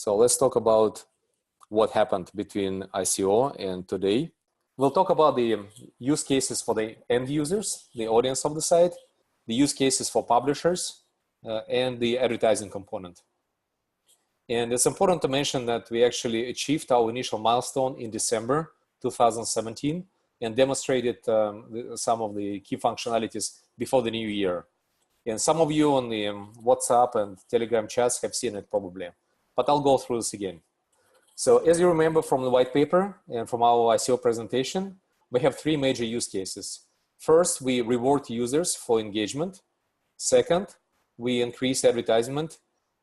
So let's talk about what happened between ICO and today. We'll talk about the use cases for the end users, the audience of the site, the use cases for publishers, and the advertising component. And it's important to mention that we actually achieved our initial milestone in December 2017 and demonstrated some of the key functionalities before the new year. And some of you on the WhatsApp and Telegram chats have seen it probably, but I'll go through this again. So as you remember from the white paper and from our ICO presentation, we have three major use cases. First, we reward users for engagement. Second, we increase advertisement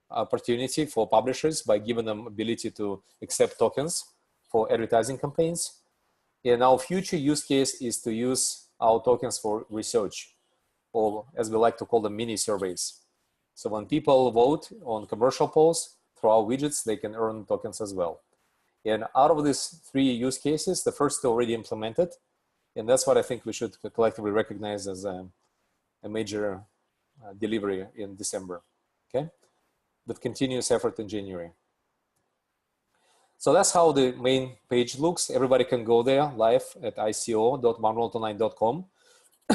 opportunity for publishers by giving them ability to accept tokens for advertising campaigns. And our future use case is to use our tokens for research, or as we like to call them, mini surveys. So when people vote on commercial polls through our widgets, they can earn tokens as well. And out of these three use cases, the first two already implemented. And that's what I think we should collectively recognize as a major delivery in December, okay? With continuous effort in January. So that's how the main page looks. Everybody can go there live at ico.1worldonline.com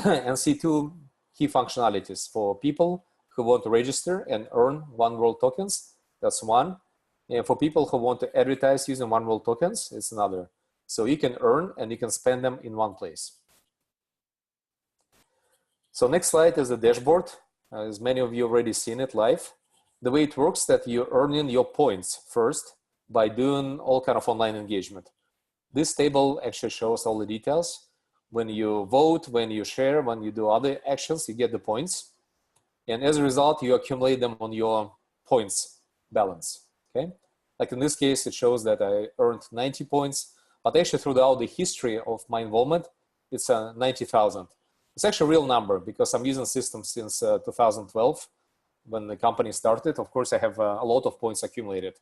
and see two key functionalities for people who want to register and earn 1World tokens. That's one. And for people who want to advertise using 1World tokens, it's another. So you can earn and you can spend them in one place. So next slide is the dashboard. As many of you already seen it live. The way it works that you're earning your points first by doing all kind of online engagement. This table actually shows all the details. When you vote, when you share, when you do other actions, you get the points. And as a result, you accumulate them on your points balance, okay? Like in this case, it shows that I earned 90 points, but actually throughout the history of my involvement, it's 90,000. It's actually a real number because I'm using the system since 2012 when the company started. Of course, I have a lot of points accumulated.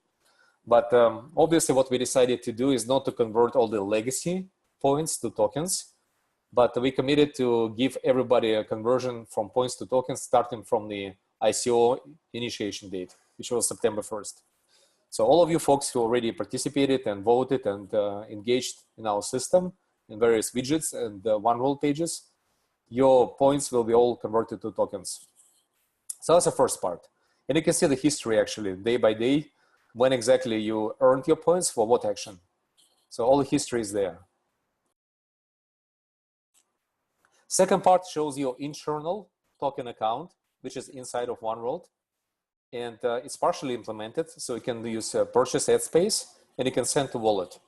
But obviously what we decided to do is not to convert all the legacy points to tokens, but we committed to give everybody a conversion from points to tokens starting from the ICO initiation date, which was September 1st. So all of you folks who already participated and voted and engaged in our system in various widgets and 1World pages, your points will be all converted to tokens. So that's the first part. And you can see the history actually, day by day, when exactly you earned your points for what action. So all the history is there. Second part shows your internal token account, which is inside of 1World. And it's partially implemented, so you can use purchase ad space and you can send to wallet.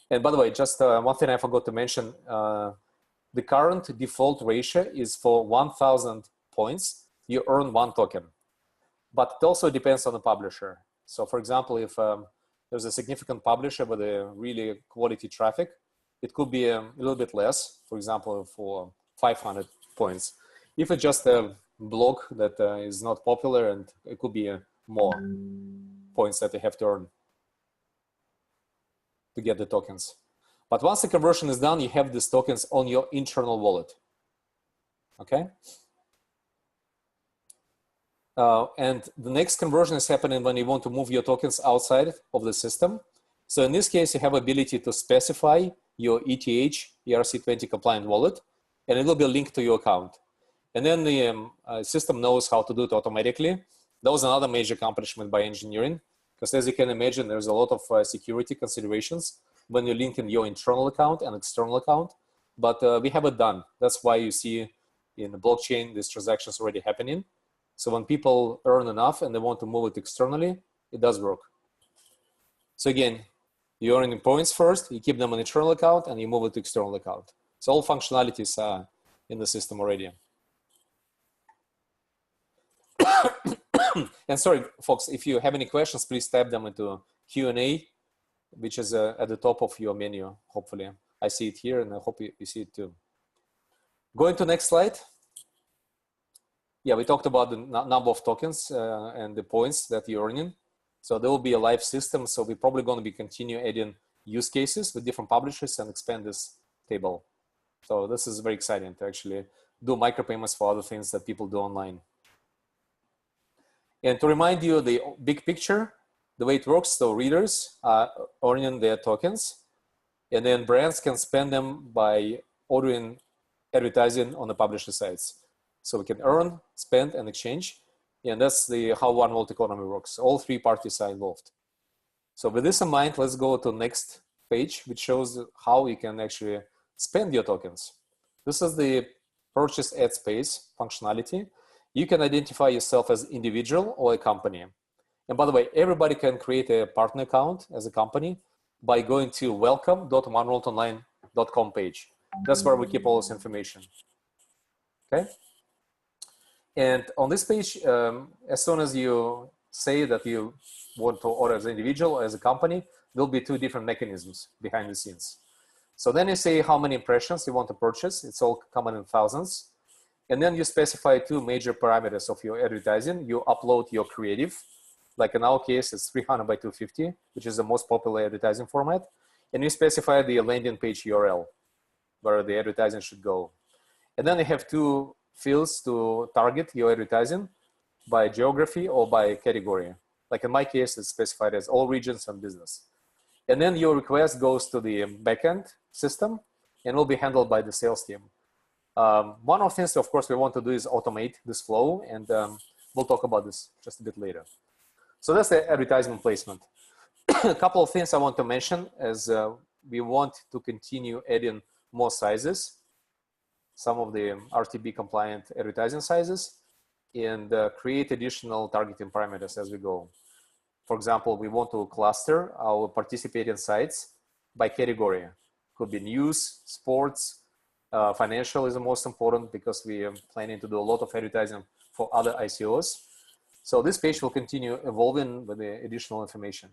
And by the way, just one thing I forgot to mention, the current default ratio is for 1,000 points, you earn 1 token. But it also depends on the publisher. So for example, if there's a significant publisher with a really quality traffic, it could be a little bit less, for example, for 500 points. If it's just a blog that is not popular, and it could be more points that they have to earn to get the tokens. But once the conversion is done, you have these tokens on your internal wallet, okay? And the next conversion is happening when you want to move your tokens outside of the system. So in this case, you have ability to specify your ETH ERC20 compliant wallet, and it will be linked to your account. And then the system knows how to do it automatically. That was another major accomplishment by engineering, because as you can imagine, there's a lot of security considerations when you link in your internal account and external account, but we have it done. That's why you see in the blockchain, these transactions already happening. So when people earn enough and they want to move it externally, it does work. So again, you earn points first, you keep them on internal account, and you move it to external account. So all functionalities are in the system already. And sorry, folks, if you have any questions, please type them into Q&A, which is at the top of your menu, hopefully. I see it here, and I hope you see it too. Going to next slide. Yeah, we talked about the number of tokens and the points that you're earning. So there will be a live system. So we're probably going to be continue adding use cases with different publishers and expand this table. So this is very exciting to actually do micropayments for other things that people do online. And to remind you the big picture, the way it works, so readers are earning their tokens, and then brands can spend them by ordering advertising on the publisher sites. So we can earn, spend, and exchange. And that's how 1World economy works. All three parties are involved. So with this in mind, let's go to the next page, which shows how you can actually spend your tokens. This is the purchase ad space functionality. You can identify yourself as individual or a company. And by the way, everybody can create a partner account as a company by going to welcome.1worldonline.com page. That's where we keep all this information. Okay. And on this page, as soon as you say that you want to order as an individual or as a company, there'll be two different mechanisms behind the scenes. So then you say how many impressions you want to purchase. It's all common in thousands. And then you specify two major parameters of your advertising. You upload your creative. Like in our case, it's 300 by 250, which is the most popular advertising format. And you specify the landing page URL where the advertising should go. And then you have two fields to target your advertising by geography or by category. Like in my case, it's specified as all regions and business. And then your request goes to the backend system and will be handled by the sales team. One of the things, of course, we want to do is automate this flow, and we'll talk about this just a bit later. So that's the advertisement placement. A couple of things I want to mention as we want to continue adding more sizes, some of the RTB compliant advertising sizes, and create additional targeting parameters as we go. For example, we want to cluster our participating sites by category. Could be news, sports, financial is the most important because we are planning to do a lot of advertising for other ICOs. So this page will continue evolving with the additional information.